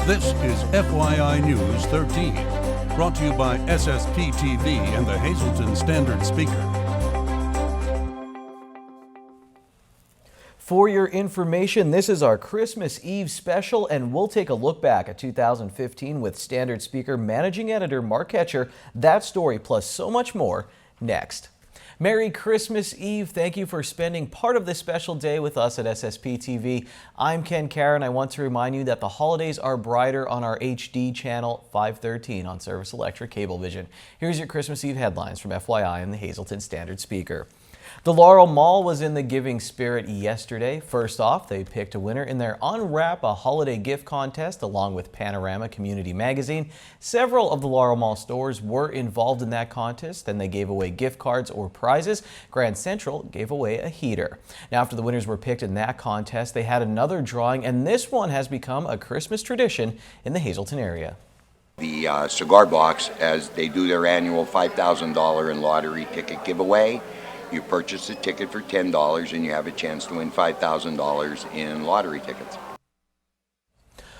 This is FYI News 13, brought to you by SSPTV and the Hazleton Standard Speaker. For your information, this is our Christmas Eve special, and we'll take a look back at 2015 with Standard Speaker Managing Editor Mark Ketcher. That story plus so much more next. Merry Christmas Eve. Thank you for spending part of this special day with us at SSPTV. I'm Ken Karen. I want to remind you that the holidays are brighter on our HD channel 513 on Service Electric Cablevision. Here's your Christmas Eve headlines from FYI and the Hazleton Standard Speaker. The Laurel Mall was in the giving spirit yesterday. First off, they picked a winner in their Unwrap a Holiday Gift Contest along with Panorama Community Magazine. Several of the Laurel Mall stores were involved in that contest, and they gave away gift cards or prizes. Grand Central gave away a heater. Now, after the winners were picked in that contest, they had another drawing, and this one has become a Christmas tradition in the Hazleton area. The cigar box, as they do their annual $5,000 in lottery ticket giveaway, you purchase a ticket for $10 and you have a chance to win $5,000 in lottery tickets.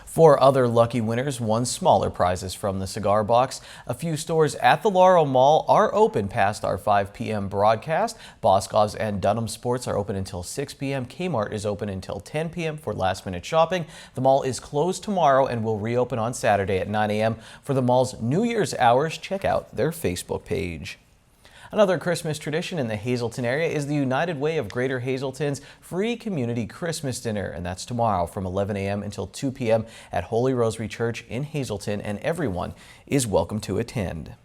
For other lucky winners won smaller prizes from the cigar box. A few stores at the Laurel Mall are open past our 5 p.m. broadcast. Boscov's and Dunham Sports are open until 6 p.m. Kmart is open until 10 p.m. for last-minute shopping. The mall is closed tomorrow and will reopen on Saturday at 9 a.m. For the mall's New Year's hours, check out their Facebook page. Another Christmas tradition in the Hazleton area is the United Way of Greater Hazleton's free community Christmas dinner, and that's tomorrow from 11 a.m. until 2 p.m. at Holy Rosary Church in Hazleton, and everyone is welcome to attend.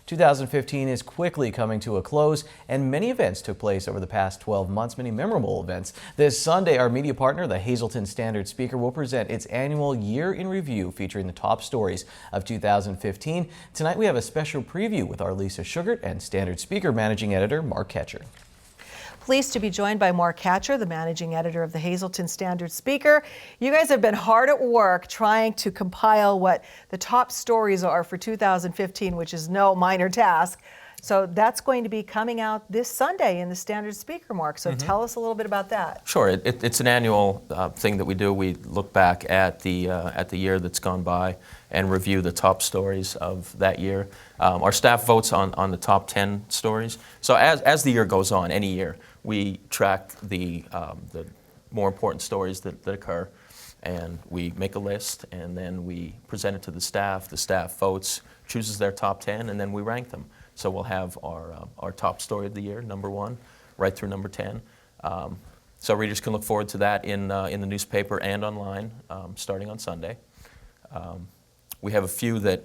2015 is quickly coming to a close, and many events took place over the past 12 months, many memorable events. This Sunday, our media partner, the Hazleton Standard Speaker, will present its annual Year in Review featuring the top stories of 2015. Tonight, we have a special preview with our Lisa Sugart and Standard Speaker Managing Editor Mark Ketcher. Pleased to be joined by Mark Ketcher, the managing editor of the Hazleton Standard Speaker. You guys have been hard at work trying to compile what the top stories are for 2015, which is no minor task. So that's going to be coming out this Sunday in the Standard Speaker, Mark. So tell us a little bit about that. Sure. It's an annual thing that we do. We look back at the year that's gone by and review the top stories of that year. Our staff votes on the top 10 stories. So as the year goes on, any year, we track the more important stories that occur, and we make a list, and then we present it to the staff. The staff votes, chooses their top 10, and then we rank them. So we'll have our top story of the year, number 1, right through number 10. So readers can look forward to that in the newspaper and online, starting on Sunday. We have a few that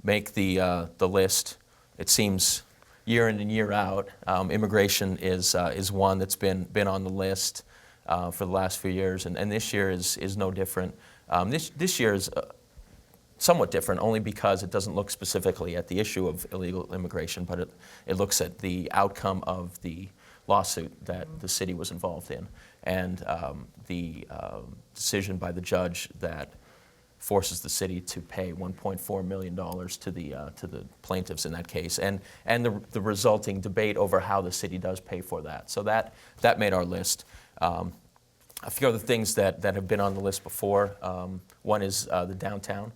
make the list. It seems year in and year out. Immigration is one that's been on the list for the last few years, and this year is no different. This year is somewhat different only because it doesn't look specifically at the issue of illegal immigration, but it looks at the outcome of the lawsuit that the city was involved in, and the decision by the judge that forces the city to pay $1.4 million to the plaintiffs in that case, and the resulting debate over how the city does pay for that. So that made our list. A few other things that have been on the list before. One is the downtown.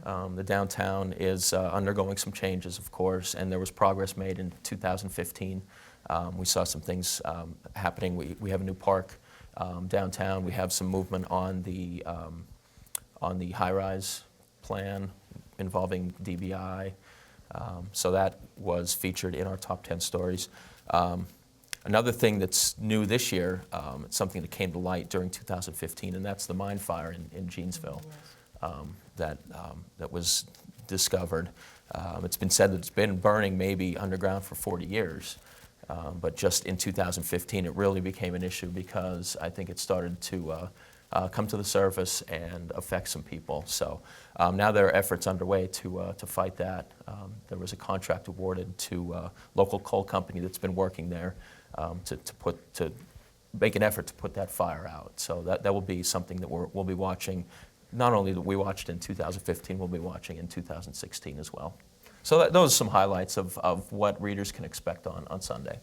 The downtown is undergoing some changes, of course, and there was progress made in 2015. We saw some things happening. We have a new park downtown. We have some movement on the high-rise plan involving DBI. So that was featured in our top 10 stories. Another thing that's new this year, it's something that came to light during 2015, and that's the mine fire in Jeansville that was discovered. It's been said that it's been burning maybe underground for 40 years. But just in 2015, it really became an issue because I think it started to come to the surface and affect some people. So now there are efforts underway to fight that. There was a contract awarded to a local coal company that's been working there to make an effort to put that fire out. So that will be something that we'll be watching. Not only that we watched in 2015, we'll be watching in 2016 as well. So those are some highlights of what readers can expect on Sunday.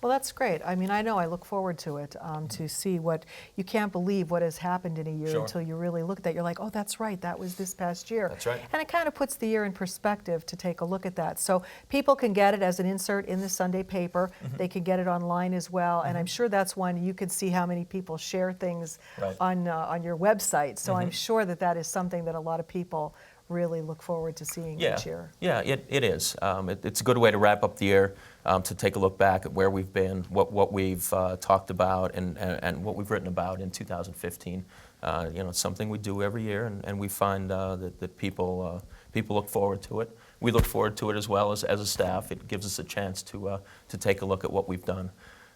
Well, that's great. I mean, I know I look forward to it, to see what, you can't believe what has happened in a year Sure. until you really look at that. You're like, oh, that's right, that was this past year. That's right. And it kind of puts the year in perspective to take a look at that. So people can get it as an insert in the Sunday paper. They can get it online as well. And I'm sure that's one you can see how many people share things Right. on your website. So I'm sure that that is something that a lot of people really look forward to seeing each year. Yeah, it is. It's a good way to wrap up the year, to take a look back at where we've been, what we've talked about, and what we've written about in 2015. It's something we do every year, and we find that people look forward to it. We look forward to it as well as a staff. It gives us a chance to take a look at what we've done,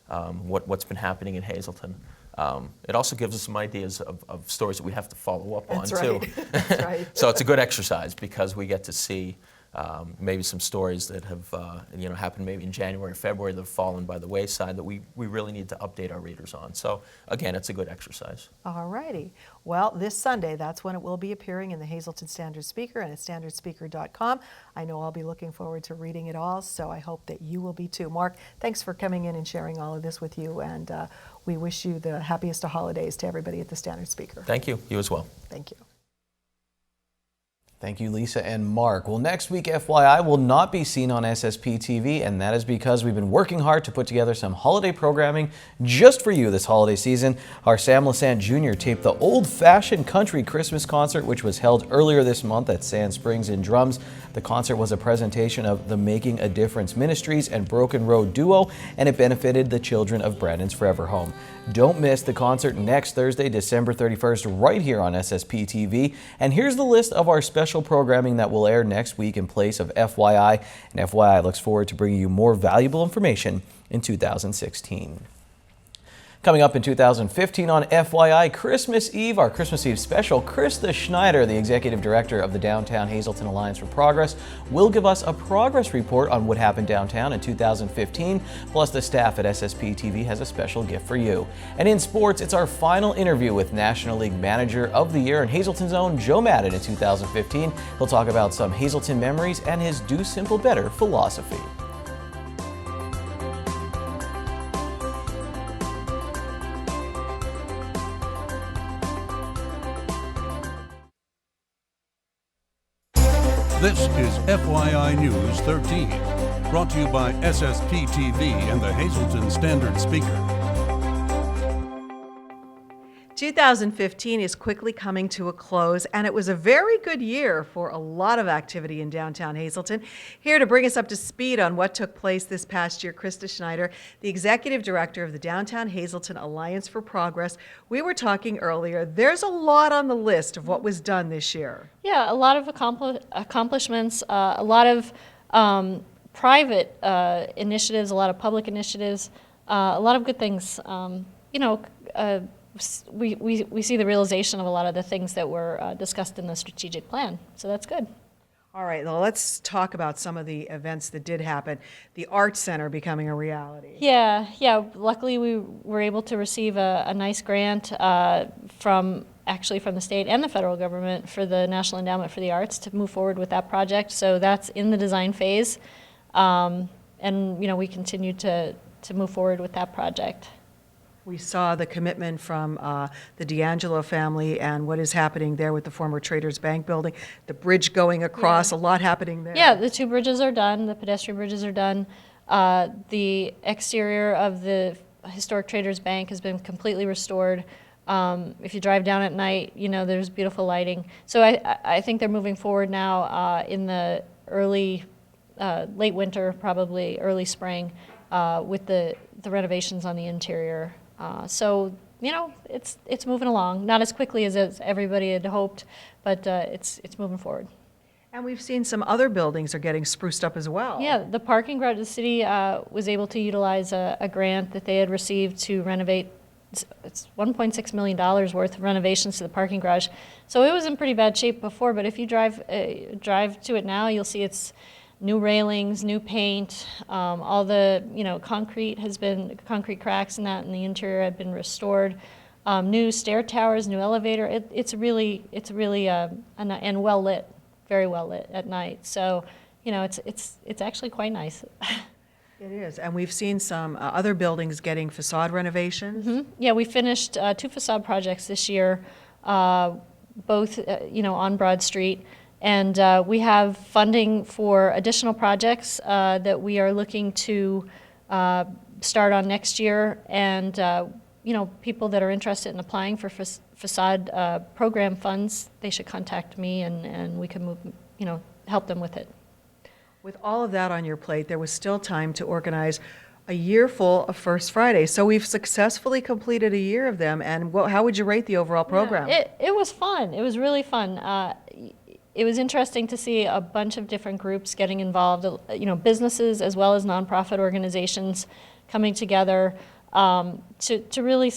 what's been happening in Hazleton. It also gives us some ideas of stories that we have to follow up on, too. That's right. So it's a good exercise because we get to see maybe some stories that have happened maybe in January or February that have fallen by the wayside that we really need to update our readers on. So again, it's a good exercise. All righty. Well, this Sunday, that's when it will be appearing in the Hazleton Standard Speaker and at standardspeaker.com. I know I'll be looking forward to reading it all, so I hope that you will be too. Mark, thanks for coming in and sharing all of this with you, and we wish you the happiest of holidays to everybody at the Standard Speaker. Thank you. You as well. Thank you. Thank you, Lisa and Mark. Well, next week, FYI will not be seen on SSPTV, and that is because we've been working hard to put together some holiday programming just for you this holiday season. Our Sam Lassant Jr. taped the old-fashioned country Christmas concert, which was held earlier this month at Sand Springs in Drums. The concert was a presentation of the Making a Difference Ministries and Broken Road Duo, and it benefited the children of Brandon's Forever Home. Don't miss the concert next Thursday, December 31st, right here on SSPTV. And here's the list of our special programming that will air next week in place of FYI. And FYI looks forward to bringing you more valuable information in 2016. Coming up in 2015 on FYI, Christmas Eve, our Christmas Eve special, Krista Schneider, the Executive Director of the Downtown Hazleton Alliance for Progress, will give us a progress report on what happened downtown in 2015. Plus, the staff at SSPTV has a special gift for you. And in sports, it's our final interview with National League Manager of the Year and Hazleton's own Joe Madden in 2015. He'll talk about some Hazleton memories and his Do Simple Better philosophy. This is FYI News 13, brought to you by SSPTV and the Hazleton Standard Speaker. 2015 is quickly coming to a close, and it was a very good year for a lot of activity in downtown Hazleton. Here to bring us up to speed on what took place this past year, Krista Schneider, the Executive Director of the Downtown Hazleton Alliance for Progress. We were talking earlier, there's a lot on the list of what was done this year. Yeah, a lot of accomplishments, a lot of private initiatives, a lot of public initiatives, a lot of good things. We see the realization of a lot of the things that were discussed in the strategic plan, so that's good. All right, well, let's talk about some of the events that did happen. The Arts Center becoming a reality. Yeah. Luckily, we were able to receive a nice grant from the state and the federal government for the National Endowment for the Arts to move forward with that project. So that's in the design phase, and we continue to move forward with that project. We saw the commitment from the D'Angelo family and what is happening there with the former Traders Bank building, the bridge going across, a lot happening there. Yeah, the two bridges are done, the pedestrian bridges are done. The exterior of the historic Traders Bank has been completely restored. If you drive down at night, there's beautiful lighting. So I think they're moving forward now in the late winter, probably early spring, with the renovations on the interior. So it's moving along, not as quickly as everybody had hoped, but it's moving forward. And we've seen some other buildings are getting spruced up as well. Yeah, the parking garage, the city was able to utilize a grant that they had received to renovate. It's $1.6 million worth of renovations to the parking garage. So it was in pretty bad shape before, but if you drive to it now, you'll see it's new railings, new paint, all the concrete cracks in the interior have been restored. New stair towers, new elevator. It's really and well lit, very well lit at night. So it's actually quite nice. It is, and we've seen some other buildings getting facade renovations. Yeah, we finished 2 facade projects this year, both on Broad Street, and we have funding for additional projects that we are looking to start on next year, and people that are interested in applying for facade program funds, they should contact me, and we can move, help them with it. With all of that on your plate, there was still time to organize a year full of First Friday. So we've successfully completed a year of them. And how would you rate the overall program? Yeah, it was fun. It was really fun. It was interesting to see a bunch of different groups getting involved, businesses as well as nonprofit organizations coming together to really,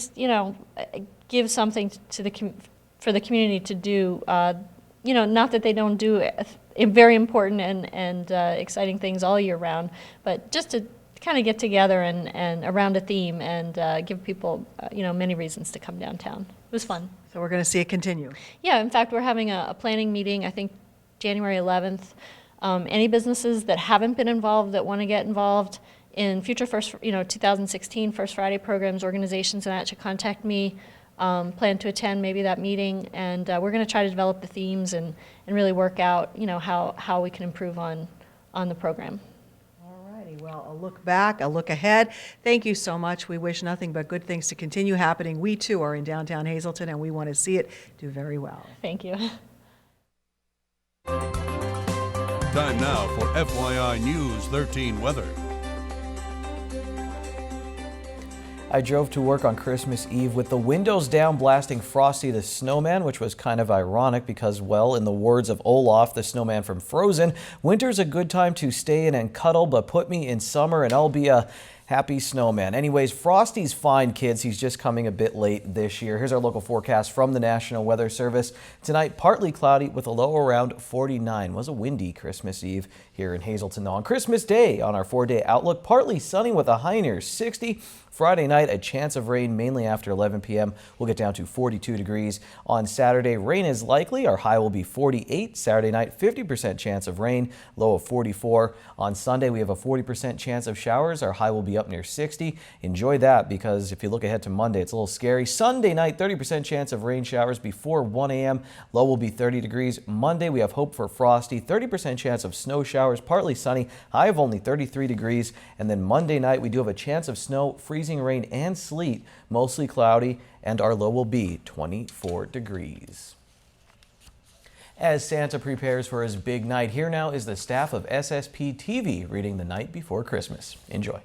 give something to for the community to do. Not that they don't do very important and exciting things all year round, but just to kind of get together and around a theme and give people, many reasons to come downtown. It was fun. So we're going to see it continue. Yeah, in fact, we're having a planning meeting, I think January 11th. Any businesses that haven't been involved that want to get involved in future 2016 First Friday programs, organizations, and that should contact me. Plan to attend maybe that meeting, and we're going to try to develop the themes and really work out, how we can improve on the program. All righty. Well, a look back, a look ahead. Thank you so much. We wish nothing but good things to continue happening. We too are in downtown Hazleton, and we want to see it do very well. Thank you. Time now for FYI News 13 weather. I drove to work on Christmas Eve with the windows down, blasting Frosty the Snowman, which was kind of ironic because, well, in the words of Olaf, the snowman from Frozen, winter's a good time to stay in and cuddle, but put me in summer and I'll be a happy snowman. Anyways, Frosty's fine, kids. He's just coming a bit late this year. Here's our local forecast from the National Weather Service. Tonight, partly cloudy with a low around 49. It was a windy Christmas Eve here in Hazleton. On Christmas Day, on our 4-day outlook, partly sunny with a high near 60. Friday night, a chance of rain mainly after 11 p.m. We'll get down to 42 degrees. On Saturday, rain is likely. Our high will be 48. Saturday night, 50% chance of rain, low of 44. On Sunday, we have a 40% chance of showers. Our high will be up near 60. Enjoy that, because if you look ahead to Monday, it's a little scary. Sunday night, 30% chance of rain showers before 1 a.m. Low will be 30 degrees. Monday, we have hope for frosty, 30% chance of snow showers, partly sunny, high of only 33 degrees. And then Monday night, we do have a chance of snow, freezing rain and sleet, mostly cloudy, and our low will be 24 degrees. As Santa prepares for his big night, here now is the staff of SSPTV reading The Night Before Christmas. Enjoy.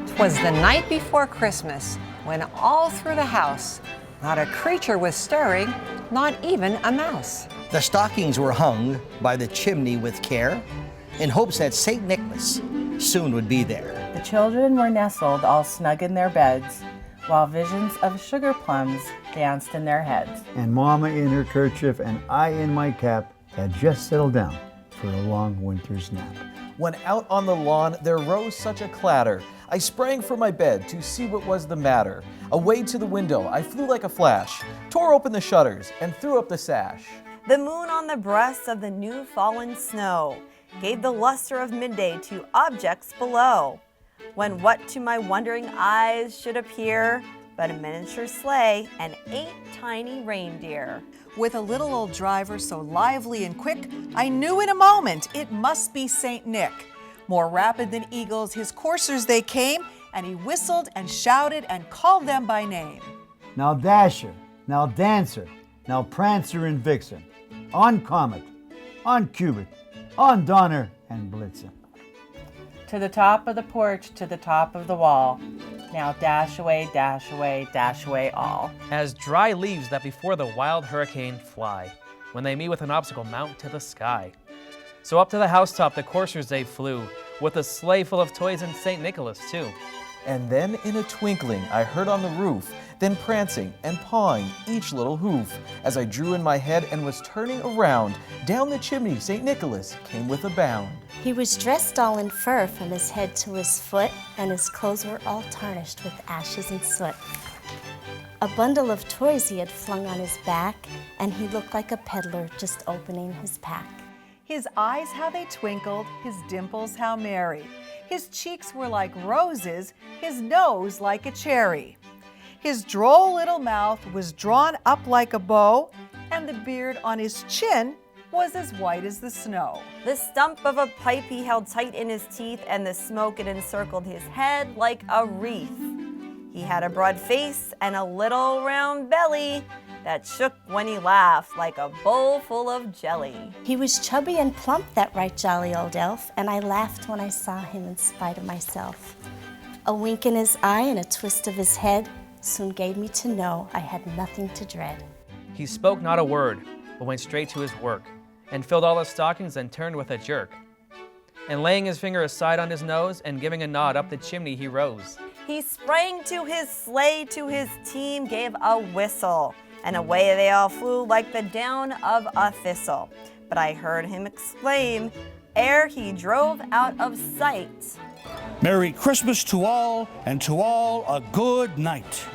'Twas the night before Christmas, when all through the house, not a creature was stirring, not even a mouse. The stockings were hung by the chimney with care, in hopes that St. Nicholas soon would be there. The children were nestled all snug in their beds, while visions of sugar plums danced in their heads. And Mama in her kerchief and I in my cap had just settled down for a long winter's nap. When out on the lawn there rose such a clatter, I sprang from my bed to see what was the matter. Away to the window I flew like a flash, tore open the shutters and threw up the sash. The moon on the breast of the new fallen snow gave the luster of midday to objects below, when what to my wondering eyes should appear but a miniature sleigh and 8 tiny reindeer. With a little old driver so lively and quick, I knew in a moment it must be St. Nick. More rapid than eagles, his coursers they came, and he whistled and shouted and called them by name. Now Dasher, now Dancer, now Prancer and Vixen, on Comet, on Cubit, on Donner and Blitzen. To the top of the porch, to the top of the wall, now dash away, dash away, dash away all. As dry leaves that before the wild hurricane fly, when they meet with an obstacle mount to the sky. So up to the housetop the coursers they flew, with a sleigh full of toys and St. Nicholas too. And then in a twinkling I heard on the roof, then prancing and pawing each little hoof. As I drew in my head and was turning around, down the chimney St. Nicholas came with a bound. He was dressed all in fur from his head to his foot, and his clothes were all tarnished with ashes and soot. A bundle of toys he had flung on his back, and he looked like a peddler just opening his pack. His eyes, how they twinkled, his dimples, how merry. His cheeks were like roses, his nose like a cherry. His droll little mouth was drawn up like a bow, and the beard on his chin was as white as the snow. The stump of a pipe he held tight in his teeth, and the smoke it encircled his head like a wreath. He had a broad face and a little round belly that shook when he laughed like a bowl full of jelly. He was chubby and plump, that right jolly old elf, and I laughed when I saw him in spite of myself. A wink in his eye and a twist of his head soon gave me to know I had nothing to dread. He spoke not a word, but went straight to his work, and filled all his stockings and turned with a jerk. And laying his finger aside on his nose, and giving a nod up the chimney he rose. He sprang to his sleigh, to his team gave a whistle, and away they all flew like the down of a thistle. But I heard him exclaim, ere he drove out of sight, Merry Christmas to all, and to all a good night.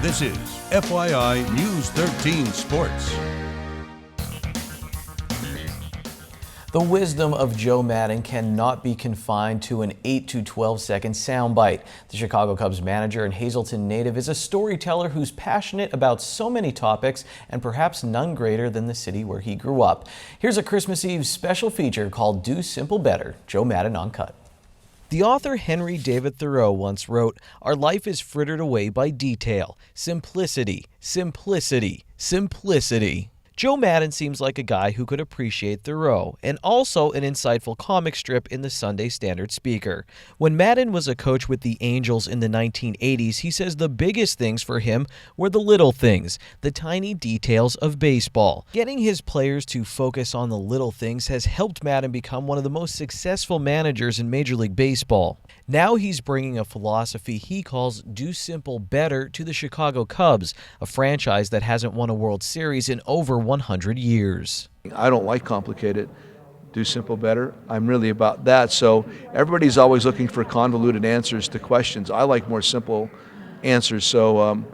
This is FYI News 13 Sports. The wisdom of Joe Madden cannot be confined to an 8 to 12 second soundbite. The Chicago Cubs manager and Hazleton native is a storyteller who's passionate about so many topics and perhaps none greater than the city where he grew up. Here's a Christmas Eve special feature called Do Simple Better, Joe Madden Uncut. The author Henry David Thoreau once wrote, "Our life is frittered away by detail. Simplicity, simplicity, simplicity." Joe Madden seems like a guy who could appreciate Thoreau, and also an insightful comic strip in the Sunday Standard Speaker. When Madden was a coach with the Angels in the 1980s, he says the biggest things for him were the little things, the tiny details of baseball. Getting his players to focus on the little things has helped Madden become one of the most successful managers in Major League Baseball. Now he's bringing a philosophy he calls Do Simple Better to the Chicago Cubs, a franchise that hasn't won a World Series in over 100 years. I don't like complicated. Do simple better. I'm really about that. So everybody's always looking for convoluted answers to questions. I like more simple answers. So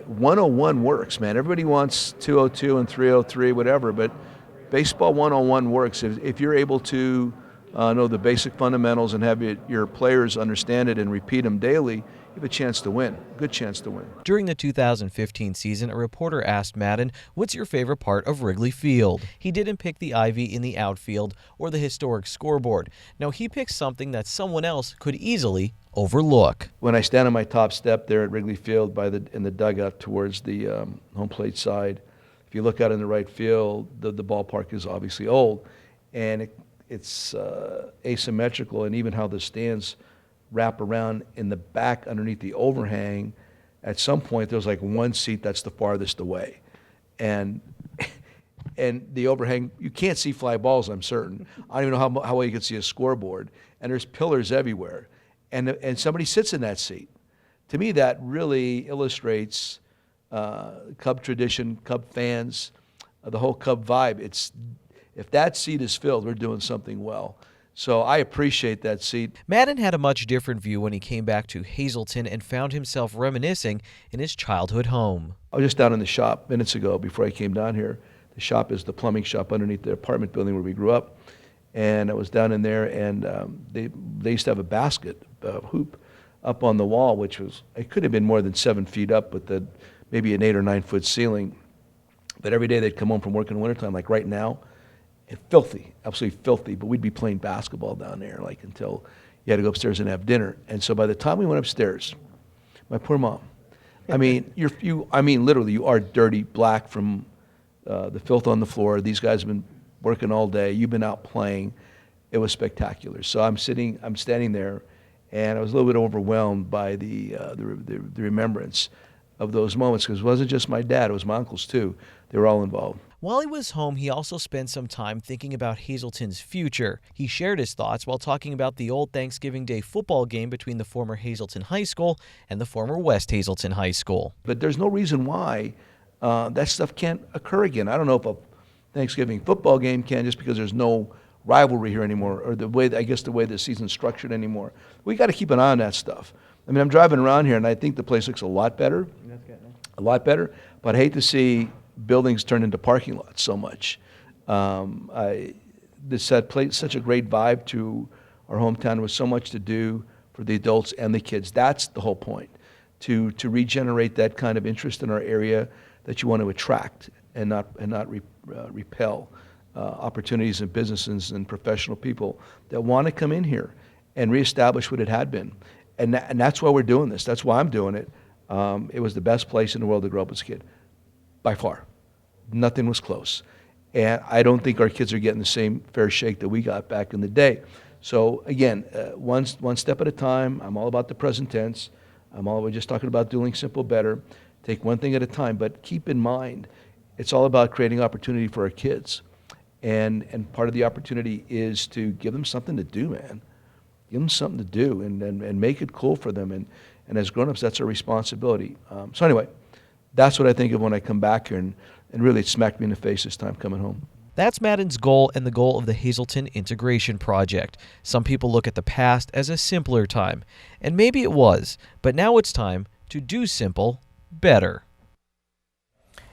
101 works, man. Everybody wants 202 and 303, whatever, but baseball 101 works. If you're able to know the basic fundamentals and have your players understand it and repeat them daily, you have a chance to win, good chance to win. During the 2015 season, a reporter asked Madden, "What's your favorite part of Wrigley Field?" He didn't pick the ivy in the outfield or the historic scoreboard. No, he picked something that someone else could easily overlook. When I stand on my top step there at Wrigley Field in the dugout towards the home plate side, if you look out in the right field, the ballpark is obviously old, and it's asymmetrical, and even how the stands wrap around in the back underneath the overhang. At some point, there's like one seat that's the farthest away, and the overhang, you can't see fly balls, I'm certain. I don't even know how well you can see a scoreboard, and there's pillars everywhere, and somebody sits in that seat. To me, that really illustrates Cub tradition, Cub fans, the whole Cub vibe. If that seat is filled, we're doing something well. So I appreciate that seat. Madden had a much different view when he came back to Hazleton and found himself reminiscing in his childhood home. I was just down in the shop minutes ago before I came down here. The shop is the plumbing shop underneath the apartment building where we grew up. And I was down in there, and they used to have a basket, hoop, up on the wall, which it could have been more than 7 feet up, but maybe an 8 or 9 foot ceiling. But every day they'd come home from work in the wintertime, like right now, filthy, absolutely filthy, but we'd be playing basketball down there like until you had to go upstairs and have dinner. And so by the time we went upstairs, my poor mom, I mean, literally, you are dirty black from the filth on the floor. These guys have been working all day. You've been out playing. It was spectacular. So I'm standing there, and I was a little bit overwhelmed by the remembrance of those moments, because it wasn't just my dad, it was my uncles too. They were all involved. While he was home, he also spent some time thinking about Hazleton's future. He shared his thoughts while talking about the old Thanksgiving Day football game between the former Hazleton High School and the former West Hazleton High School. But there's no reason why that stuff can't occur again. I don't know if Thanksgiving football game can, just because there's no rivalry here anymore, or the way the season's structured anymore. We got to keep an eye on that stuff. I mean, I'm driving around here and I think the place looks a lot better. A lot better, but I hate to see buildings turned into parking lots so much. This had such a great vibe to our hometown, with so much to do for the adults and the kids. That's the whole point, to regenerate that kind of interest in our area that you want to attract and not repel opportunities and businesses and professional people that want to come in here and reestablish what it had been. And that's why we're doing this. That's why I'm doing it. It was the best place in the world to grow up as a kid, by far. Nothing was close. And I don't think our kids are getting the same fair shake that we got back in the day. So again, one step at a time. I'm all about the present tense. We're just talking about doing simple better. Take one thing at a time, but keep in mind, it's all about creating opportunity for our kids. And part of the opportunity is to give them something to do, man. Give them something to do and make it cool for them. And as grown-ups, that's our responsibility. So anyway, that's what I think of when I come back here, and really it smacked me in the face this time coming home. That's Madden's goal and the goal of the Hazleton Integration Project. Some people look at the past as a simpler time, and maybe it was, but now it's time to do simple better.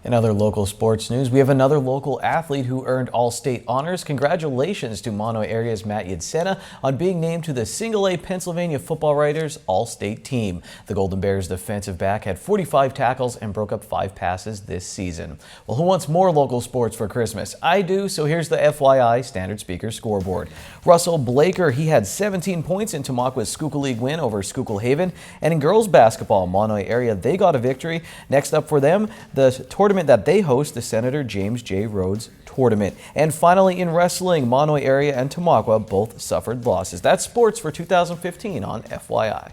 In other local sports news, we have another local athlete who earned all-state honors. Congratulations to Monoy area's Matt Yidsena on being named to the Single-A Pennsylvania Football Writers all-state team. The Golden Bears defensive back had 45 tackles and broke up 5 passes this season. Well, who wants more local sports for Christmas? I do, so here's the FYI Standard Speaker scoreboard. Russell Blaker, he had 17 points in Tamaqua Schuylkill League win over Schuylkill Haven. And in girls basketball, Monoy area, they got a victory. Next up for them, the tournament that they host, the Senator James J. Rhodes Tournament. And finally in wrestling, Monoy area and Tamaqua both suffered losses. That's sports for 2015 on FYI.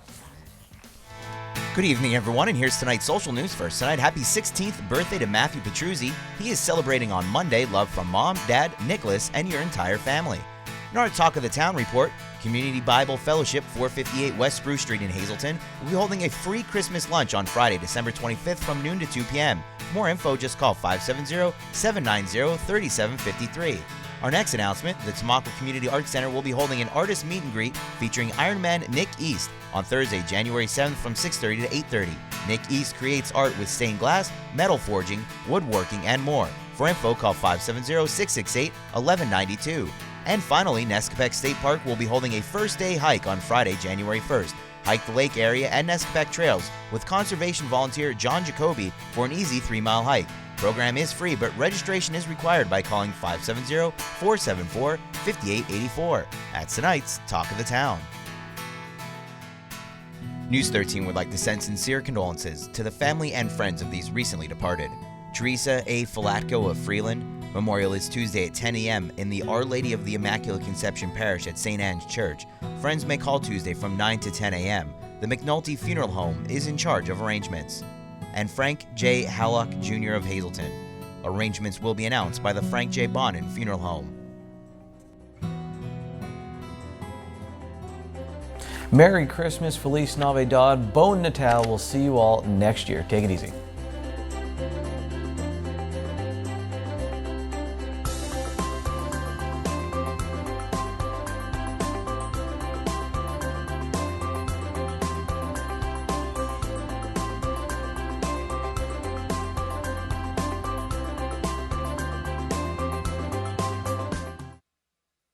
Good evening, everyone, and here's tonight's social news first. Tonight, happy 16th birthday to Matthew Petruzzi. He is celebrating on Monday. Love from Mom, Dad, Nicholas, and your entire family. In our Talk of the Town report, Community Bible Fellowship, 458 West Spruce Street in Hazleton, will be holding a free Christmas lunch on Friday, December 25th from noon to 2 p.m. For more info, just call 570-790-3753. Our next announcement, the Tamaqua Community Arts Center will be holding an artist meet and greet featuring Ironman Nick East on Thursday, January 7th from 6:30 to 8:30. Nick East creates art with stained glass, metal forging, woodworking, and more. For info, call 570-668-1192. And finally, Nescopec State Park will be holding a first-day hike on Friday, January 1st. Hike the lake area and Nescopec trails with conservation volunteer John Jacoby for an easy 3-mile hike. Program is free, but registration is required by calling 570-474-5884. That's tonight's Talk of the Town. News 13 would like to send sincere condolences to the family and friends of these recently departed. Teresa A. Falatko of Freeland. Memorial is Tuesday at 10 a.m. in the Our Lady of the Immaculate Conception Parish at St. Anne's Church. Friends may call Tuesday from 9 to 10 a.m. The McNulty Funeral Home is in charge of arrangements. And Frank J. Hallock Jr. of Hazleton. Arrangements will be announced by the Frank J. Bonin Funeral Home. Merry Christmas, Feliz Navidad, Bon Natal. We'll see you all next year. Take it easy.